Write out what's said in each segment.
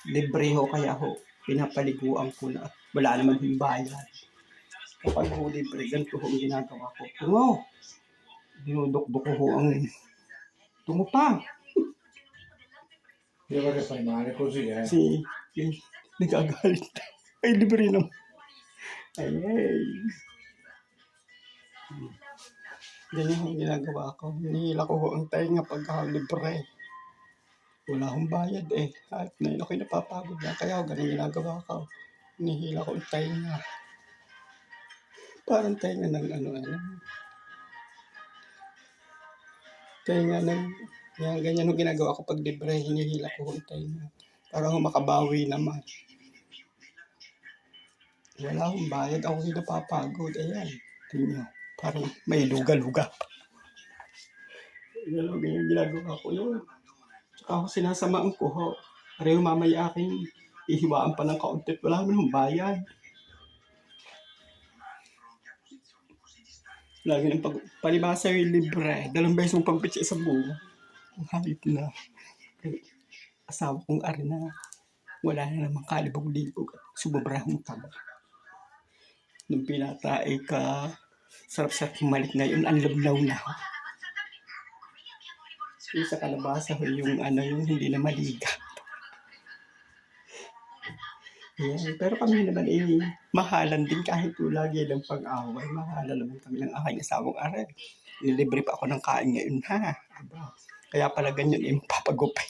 Libre ho kaya ho, pinapaliguan ko na wala naman yung bayan. Kapag ho libre, ganito ho ang ginagawa ko. Tungo! Dinudukduk ko ho ang tungo pa. Io vorrei fare male così, eh. Si, nagagalit. Ay, libre naman. Ay. Ganyan ang ginagawa ko. Hinihila ko ho ang tainga pagka libre. Wala akong bayad eh. At ngayon ako'y napapagod na. Kaya ako ganun ginagawa ko. Hinihila ko ang tainga. Parang tainga ng tainga ng... Ganyan ang ginagawa ko pag libre. Hinihila ko ang tainga. Para ako makabawi naman. Wala akong bayad. Ako'y napapagod. Ayan. Tingnan. Parang may luga-luga. Ganyan ginagawa ko yun. Tsaka ako sinasamaan ko ho. Pareho mamaya aking ihiwaan pa ng kaunti. Wala naman ng bayad. Lagi ng palibasa yung libre. 2 beses mong pagpitsi sa buwan. Ang halit na. Asawa kong ari na wala na namang kalibog-libog at sumabrahong taba. Nung pinatae ka, sarap-sarap malik ngayon, ang lablaw na. Yung sa kalabasa yung yung hindi na maliga. Yan. Pero kami naman mahalan din kahit lagi ng pag-away. Mahalan naman kami ng aking asawang ari. Nilibre pa ako ng kain ngayon ha. Aba. Kaya pala ganyan papagupay.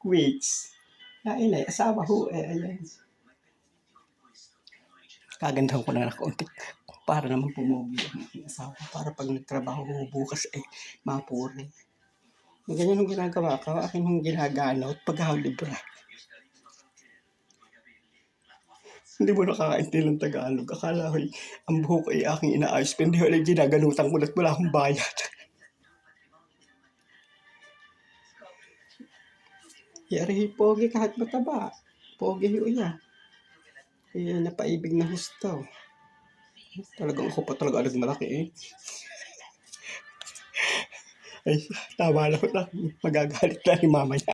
Weeks. Nainay, asawa ho ayan. Kagandahan ko na kaunti. Para naman pumugi ang aking asawa. Para pag nagtrabaho ko bukas mapuri. Ganyan ang ginagawa ko. Akin yung ginaganaw at pag-libre. Hindi mo nakakaintindi ng Tagalog. Akala ko ang buhok ay aking inaayos. Pero hindi ko alam ginaganutan ko at wala akong bayad. Yari, pogi kahit mataba. Pogi yun yan. Kaya napaibig na gusto. Talagang ako pa talaga malaki eh. Ay, tama lang. Magagalit na ni mama niya.